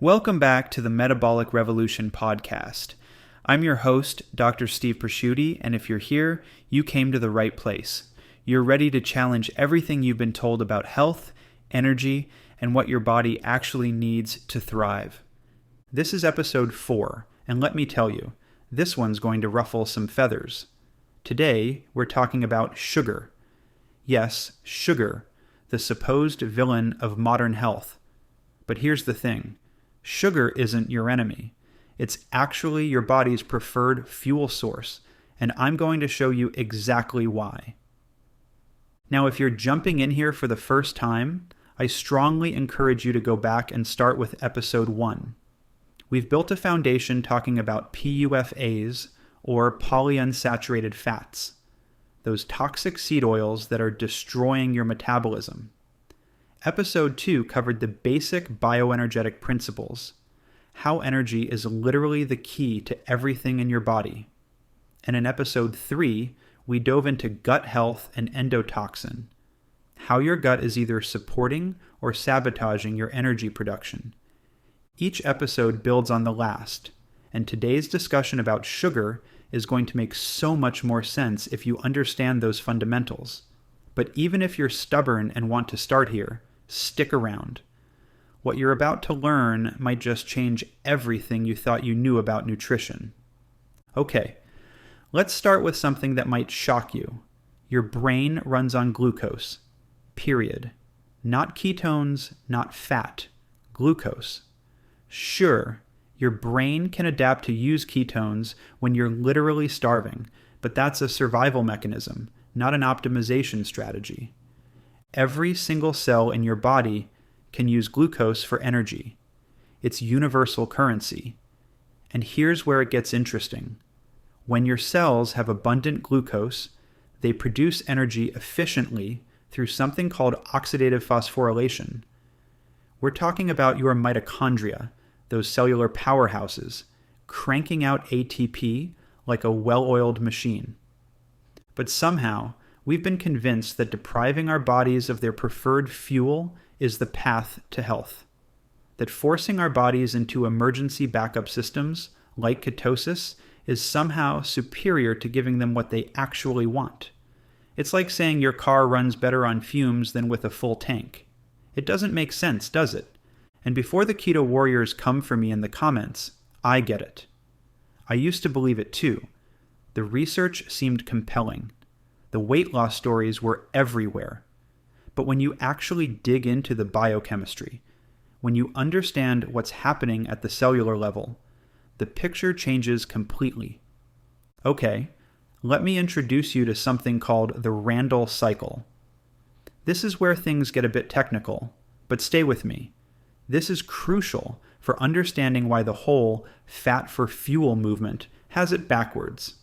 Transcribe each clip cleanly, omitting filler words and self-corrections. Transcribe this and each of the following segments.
Welcome back to the Metabolic Revolution podcast. I'm your host, Dr. Steve Presciutti, and if you're here, you came to the right place. You're ready to challenge everything you've been told about health, energy, and what your body actually needs to thrive. This is episode 4, and let me tell you, this one's going to ruffle some feathers. Today, we're talking about sugar. Yes, sugar, the supposed villain of modern health. But here's the thing. Sugar isn't your enemy. It's actually your body's preferred fuel source, and I'm going to show you exactly why. Now, if you're jumping in here for the first time, I strongly encourage you to go back and start with episode 1. We've built a foundation talking about PUFAs, or polyunsaturated fats, those toxic seed oils that are destroying your metabolism. Episode 2 covered the basic bioenergetic principles, how energy is literally the key to everything in your body. And in episode 3, we dove into gut health and endotoxin, how your gut is either supporting or sabotaging your energy production. Each episode builds on the last, and today's discussion about sugar is going to make so much more sense if you understand those fundamentals. But even if you're stubborn and want to start here, stick around. What you're about to learn might just change everything you thought you knew about nutrition. Okay, let's start with something that might shock you. Your brain runs on glucose. Period. Not ketones, not fat. Glucose. Sure, your brain can adapt to use ketones when you're literally starving, but that's a survival mechanism, not an optimization strategy. Every single cell in your body can use glucose for energy. It's universal currency. And here's where it gets interesting. When your cells have abundant glucose, they produce energy efficiently through something called oxidative phosphorylation. We're talking about your mitochondria, those cellular powerhouses, cranking out ATP like a well-oiled machine. But somehow, we've been convinced that depriving our bodies of their preferred fuel is the path to health. That forcing our bodies into emergency backup systems, like ketosis, is somehow superior to giving them what they actually want. It's like saying your car runs better on fumes than with a full tank. It doesn't make sense, does it? And before the keto warriors come for me in the comments, I get it. I used to believe it too. The research seemed compelling. The weight loss stories were everywhere. But when you actually dig into the biochemistry, when you understand what's happening at the cellular level, the picture changes completely. Okay, let me introduce you to something called the Randle Cycle. This is where things get a bit technical, but stay with me. This is crucial for understanding why the whole fat for fuel movement has it backwards.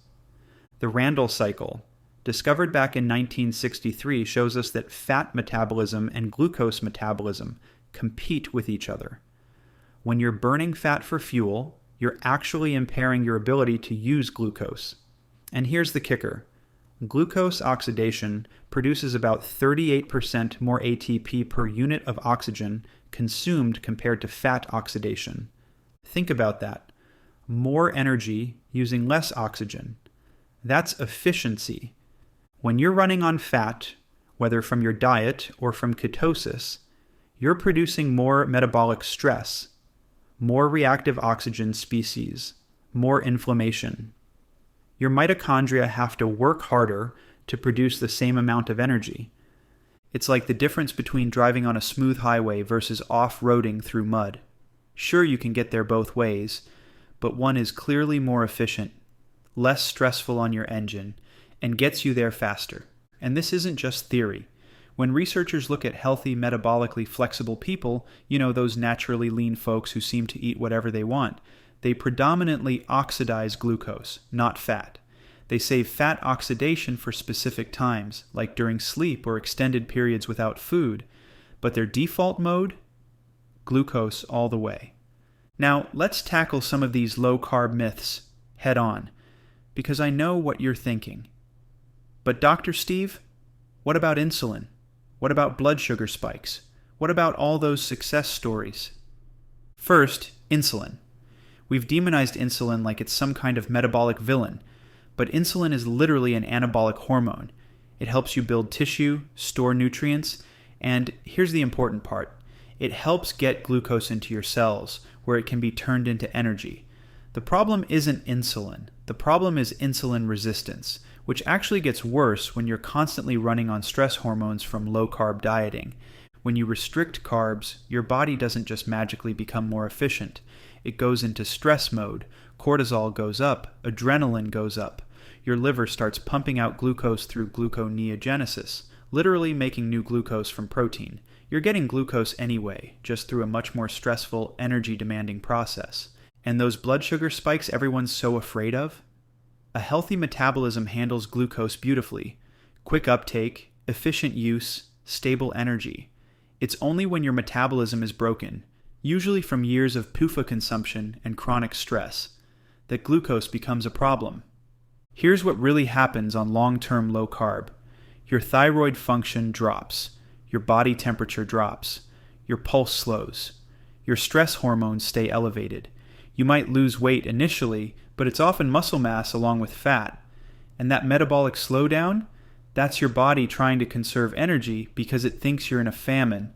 The Randle Cycle, discovered back in 1963, shows us that fat metabolism and glucose metabolism compete with each other. When you're burning fat for fuel, you're actually impairing your ability to use glucose. And here's the kicker. Glucose oxidation produces about 38% more ATP per unit of oxygen consumed compared to fat oxidation. Think about that. More energy using less oxygen. That's efficiency. When you're running on fat, whether from your diet or from ketosis, you're producing more metabolic stress, more reactive oxygen species, more inflammation. Your mitochondria have to work harder to produce the same amount of energy. It's like the difference between driving on a smooth highway versus off-roading through mud. Sure, you can get there both ways, but one is clearly more efficient, less stressful on your engine, and gets you there faster. And this isn't just theory. When researchers look at healthy, metabolically flexible people, those naturally lean folks who seem to eat whatever they want, they predominantly oxidize glucose, not fat. They save fat oxidation for specific times, like during sleep or extended periods without food, but their default mode? Glucose all the way. Now, let's tackle some of these low-carb myths head on, because I know what you're thinking. But Dr. Steve, what about insulin? What about blood sugar spikes? What about all those success stories? First, insulin. We've demonized insulin like it's some kind of metabolic villain, but insulin is literally an anabolic hormone. It helps you build tissue, store nutrients, and here's the important part. It helps get glucose into your cells, where it can be turned into energy. The problem isn't insulin. The problem is insulin resistance, which actually gets worse when you're constantly running on stress hormones from low-carb dieting. When you restrict carbs, your body doesn't just magically become more efficient. It goes into stress mode, cortisol goes up, adrenaline goes up. Your liver starts pumping out glucose through gluconeogenesis, literally making new glucose from protein. You're getting glucose anyway, just through a much more stressful, energy-demanding process. And those blood sugar spikes everyone's so afraid of? A healthy metabolism handles glucose beautifully. Quick uptake, efficient use, stable energy. It's only when your metabolism is broken, usually from years of PUFA consumption and chronic stress, that glucose becomes a problem. Here's what really happens on long-term low carb. Your thyroid function drops. Your body temperature drops. Your pulse slows. Your stress hormones stay elevated. You might lose weight initially, but it's often muscle mass along with fat. And that metabolic slowdown, that's your body trying to conserve energy because it thinks you're in a famine.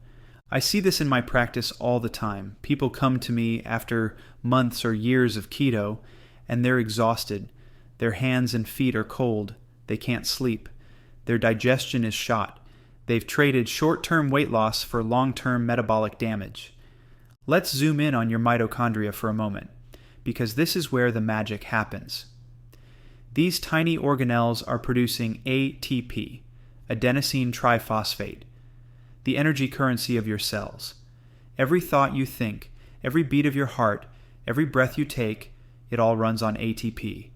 I see this in my practice all the time. People come to me after months or years of keto, and they're exhausted. Their hands and feet are cold. They can't sleep. Their digestion is shot. They've traded short-term weight loss for long-term metabolic damage. Let's zoom in on your mitochondria for a moment, because this is where the magic happens. These tiny organelles are producing ATP, adenosine triphosphate, the energy currency of your cells. Every thought you think, every beat of your heart, every breath you take, it all runs on ATP.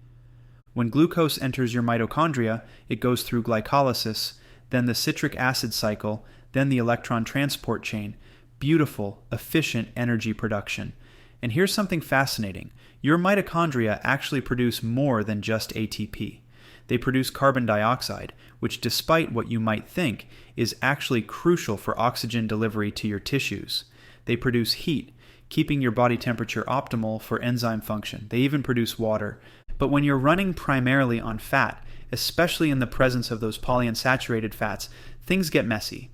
When glucose enters your mitochondria, it goes through glycolysis, then the citric acid cycle, then the electron transport chain. Beautiful, efficient energy production. And here's something fascinating. Your mitochondria actually produce more than just ATP. They produce carbon dioxide, which, despite what you might think, is actually crucial for oxygen delivery to your tissues. They produce heat, keeping your body temperature optimal for enzyme function. They even produce water. But when you're running primarily on fat, especially in the presence of those polyunsaturated fats, things get messy.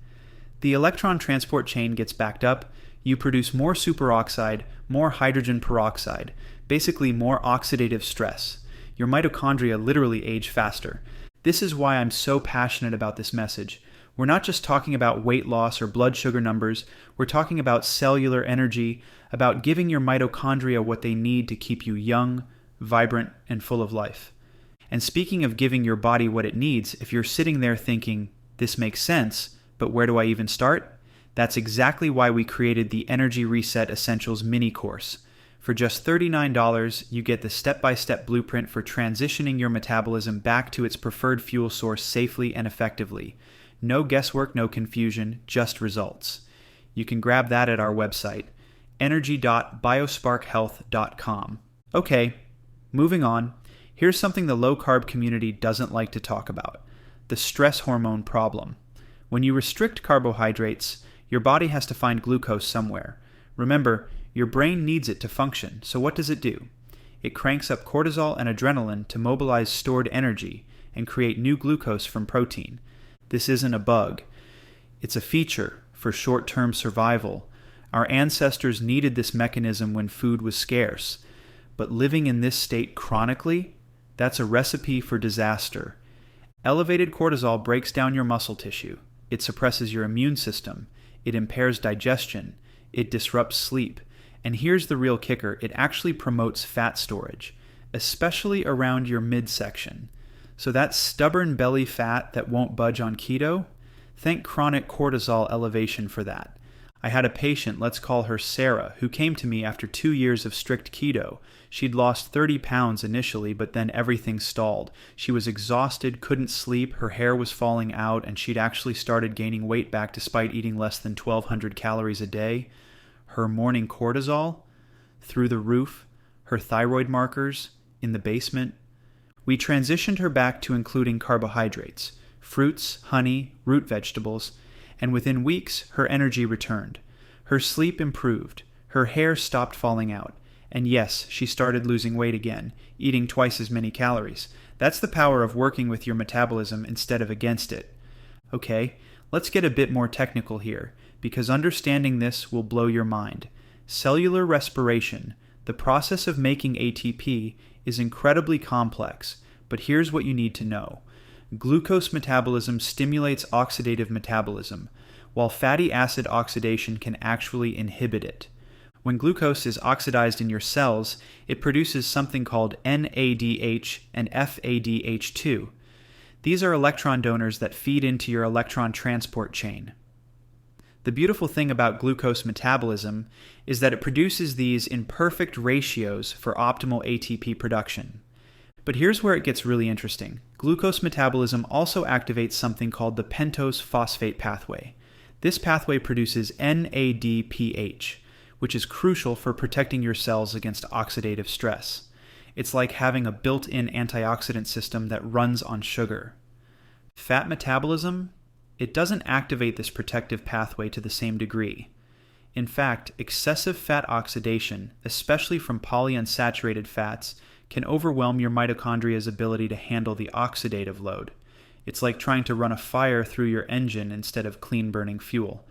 The electron transport chain gets backed up, you produce more superoxide, more hydrogen peroxide, basically more oxidative stress. Your mitochondria literally age faster. This is why I'm so passionate about this message. We're not just talking about weight loss or blood sugar numbers, we're talking about cellular energy, about giving your mitochondria what they need to keep you young, vibrant, and full of life. And speaking of giving your body what it needs, if you're sitting there thinking, this makes sense, but where do I even start? That's exactly why we created the Energy Reset Essentials mini course. For just $39, you get the step-by-step blueprint for transitioning your metabolism back to its preferred fuel source safely and effectively. No guesswork, no confusion, just results. You can grab that at our website, energy.biosparkhealth.com. Okay, moving on. Here's something the low-carb community doesn't like to talk about: the stress hormone problem. When you restrict carbohydrates, your body has to find glucose somewhere. Remember, your brain needs it to function, so what does it do? It cranks up cortisol and adrenaline to mobilize stored energy and create new glucose from protein. This isn't a bug. It's a feature for short-term survival. Our ancestors needed this mechanism when food was scarce. But living in this state chronically, that's a recipe for disaster. Elevated cortisol breaks down your muscle tissue. It suppresses your immune system. It impairs digestion. It disrupts sleep. And here's the real kicker. It actually promotes fat storage, especially around your midsection. So that stubborn belly fat that won't budge on keto, thank chronic cortisol elevation for that. I had a patient, let's call her Sarah, who came to me after 2 years of strict keto. She'd lost 30 pounds initially, but then everything stalled. She was exhausted, couldn't sleep, her hair was falling out, and she'd actually started gaining weight back despite eating less than 1,200 calories a day. Her morning cortisol, through the roof, her thyroid markers, in the basement. We transitioned her back to including carbohydrates, fruits, honey, root vegetables, and within weeks, her energy returned. Her sleep improved. Her hair stopped falling out. And yes, she started losing weight again, eating twice as many calories. That's the power of working with your metabolism instead of against it. Okay, let's get a bit more technical here, because understanding this will blow your mind. Cellular respiration, the process of making ATP, is incredibly complex, but here's what you need to know. Glucose metabolism stimulates oxidative metabolism, while fatty acid oxidation can actually inhibit it. When glucose is oxidized in your cells, it produces something called NADH and FADH2. These are electron donors that feed into your electron transport chain. The beautiful thing about glucose metabolism is that it produces these in perfect ratios for optimal ATP production. But here's where it gets really interesting. Glucose metabolism also activates something called the pentose phosphate pathway. This pathway produces NADPH, which is crucial for protecting your cells against oxidative stress. It's like having a built-in antioxidant system that runs on sugar. Fat metabolism? It doesn't activate this protective pathway to the same degree. In fact, excessive fat oxidation, especially from polyunsaturated fats, can overwhelm your mitochondria's ability to handle the oxidative load. It's like trying to run a fire through your engine instead of clean-burning fuel.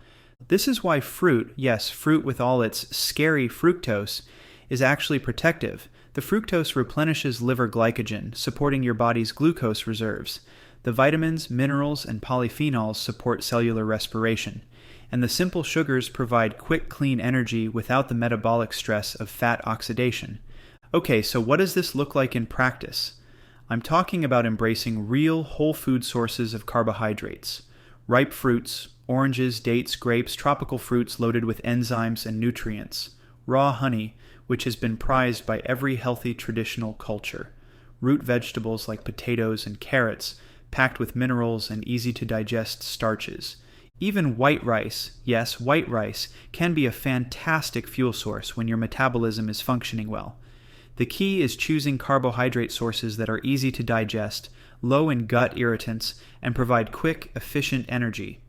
This is why fruit, yes, fruit with all its scary fructose, is actually protective. The fructose replenishes liver glycogen, supporting your body's glucose reserves. The vitamins, minerals, and polyphenols support cellular respiration. And the simple sugars provide quick, clean energy without the metabolic stress of fat oxidation. Okay, so what does this look like in practice? I'm talking about embracing real, whole food sources of carbohydrates. Ripe fruits, oranges, dates, grapes, tropical fruits loaded with enzymes and nutrients. Raw honey, which has been prized by every healthy traditional culture. Root vegetables like potatoes and carrots, packed with minerals and easy-to-digest starches. Even white rice, yes, white rice, can be a fantastic fuel source when your metabolism is functioning well. The key is choosing carbohydrate sources that are easy to digest, low in gut irritants, and provide quick, efficient energy.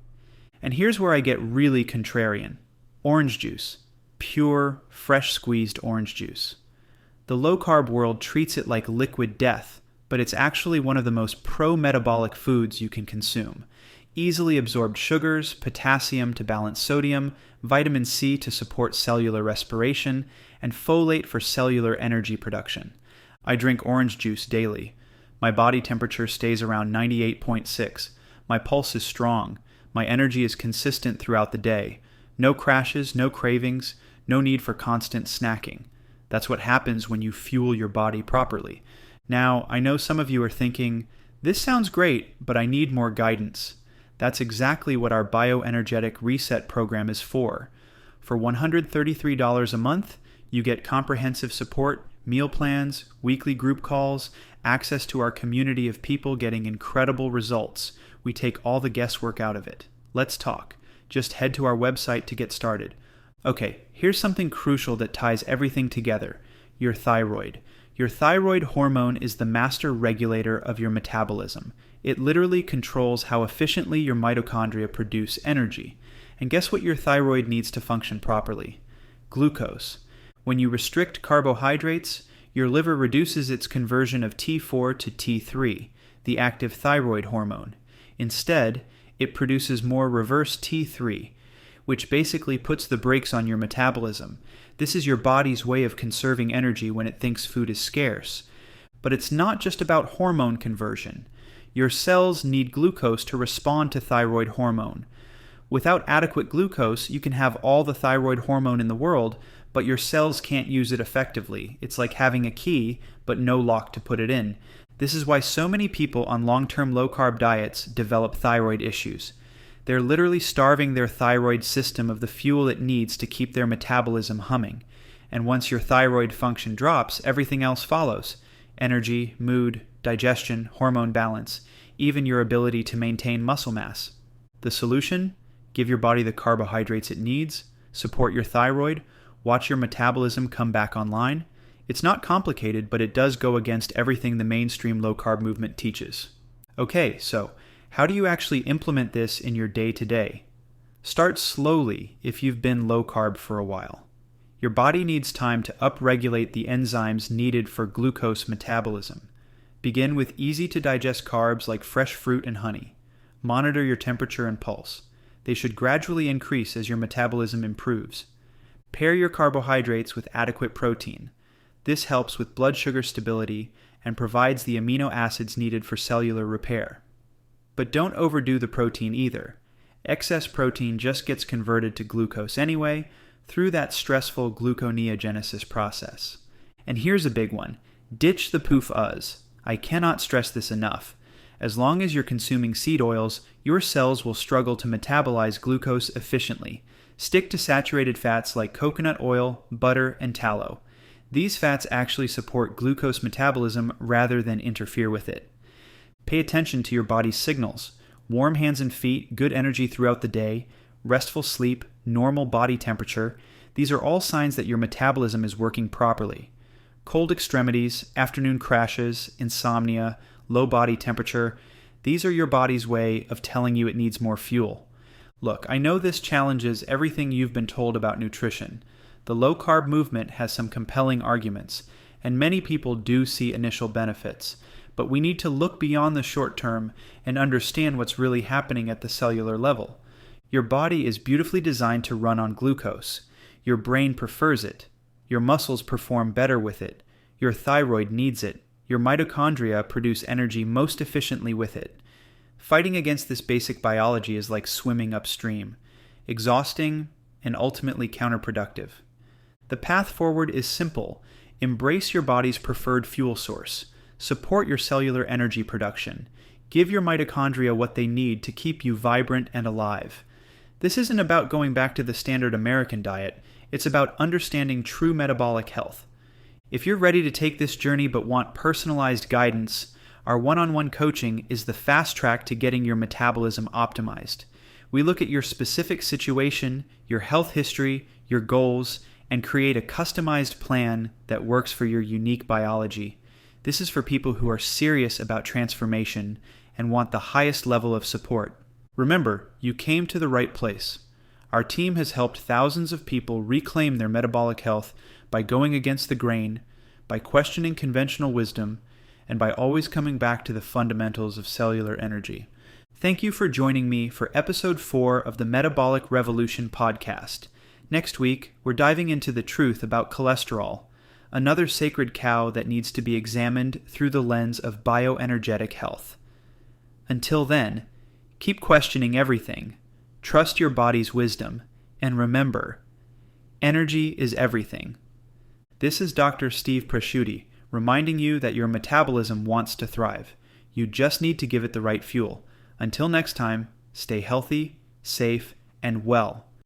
And here's where I get really contrarian. Orange juice. Pure, fresh squeezed orange juice. The low-carb world treats it like liquid death, but it's actually one of the most pro-metabolic foods you can consume. Easily absorbed sugars, potassium to balance sodium, vitamin C to support cellular respiration, and folate for cellular energy production. I drink orange juice daily. My body temperature stays around 98.6. My pulse is strong. My energy is consistent throughout the day. No crashes, no cravings, no need for constant snacking. That's what happens when you fuel your body properly. Now, I know some of you are thinking, this sounds great, but I need more guidance. That's exactly what our Bioenergetic Reset program is for. For $133 a month, you get comprehensive support, meal plans, weekly group calls, access to our community of people getting incredible results. We take all the guesswork out of it. Let's talk. Just head to our website to get started. Okay, here's something crucial that ties everything together. Your thyroid. Your thyroid hormone is the master regulator of your metabolism. It literally controls how efficiently your mitochondria produce energy. And guess what your thyroid needs to function properly? Glucose. When you restrict carbohydrates, your liver reduces its conversion of T4 to T3, the active thyroid hormone. Instead, it produces more reverse T3, which basically puts the brakes on your metabolism. This is your body's way of conserving energy when it thinks food is scarce. But it's not just about hormone conversion. Your cells need glucose to respond to thyroid hormone. Without adequate glucose, you can have all the thyroid hormone in the world, but your cells can't use it effectively. It's like having a key, but no lock to put it in. This is why so many people on long-term low-carb diets develop thyroid issues. They're literally starving their thyroid system of the fuel it needs to keep their metabolism humming. And once your thyroid function drops, everything else follows. Energy, mood, digestion, hormone balance, even your ability to maintain muscle mass. The solution? Give your body the carbohydrates it needs, support your thyroid, watch your metabolism come back online. It's not complicated, but it does go against everything the mainstream low-carb movement teaches. Okay, so how do you actually implement this in your day-to-day? Start slowly if you've been low-carb for a while. Your body needs time to upregulate the enzymes needed for glucose metabolism. Begin with easy-to-digest carbs like fresh fruit and honey. Monitor your temperature and pulse. They should gradually increase as your metabolism improves. Pair your carbohydrates with adequate protein. This helps with blood sugar stability and provides the amino acids needed for cellular repair. But don't overdo the protein either. Excess protein just gets converted to glucose anyway through that stressful gluconeogenesis process. And here's a big one. Ditch the poof-uhs. I cannot stress this enough. As long as you're consuming seed oils, your cells will struggle to metabolize glucose efficiently. Stick to saturated fats like coconut oil, butter, and tallow. These fats actually support glucose metabolism rather than interfere with it. Pay attention to your body's signals. Warm hands and feet, good energy throughout the day, restful sleep, normal body temperature. These are all signs that your metabolism is working properly. Cold extremities, afternoon crashes, insomnia, low body temperature, these are your body's way of telling you it needs more fuel. Look, I know this challenges everything you've been told about nutrition. The low-carb movement has some compelling arguments, and many people do see initial benefits. But we need to look beyond the short term and understand what's really happening at the cellular level. Your body is beautifully designed to run on glucose. Your brain prefers it. Your muscles perform better with it. Your thyroid needs it. Your mitochondria produce energy most efficiently with it. Fighting against this basic biology is like swimming upstream, exhausting and ultimately counterproductive. The path forward is simple. Embrace your body's preferred fuel source. Support your cellular energy production. Give your mitochondria what they need to keep you vibrant and alive. This isn't about going back to the standard American diet. It's about understanding true metabolic health. If you're ready to take this journey but want personalized guidance, our one-on-one coaching is the fast track to getting your metabolism optimized. We look at your specific situation, your health history, your goals, and create a customized plan that works for your unique biology. This is for people who are serious about transformation and want the highest level of support. Remember, you came to the right place. Our team has helped thousands of people reclaim their metabolic health by going against the grain, by questioning conventional wisdom, and by always coming back to the fundamentals of cellular energy. Thank you for joining me for episode 4 of the Metabolic Revolution podcast. Next week, we're diving into the truth about cholesterol, another sacred cow that needs to be examined through the lens of bioenergetic health. Until then, keep questioning everything, trust your body's wisdom, and remember, energy is everything. This is Dr. Steve Presciutti, reminding you that your metabolism wants to thrive. You just need to give it the right fuel. Until next time, stay healthy, safe, and well.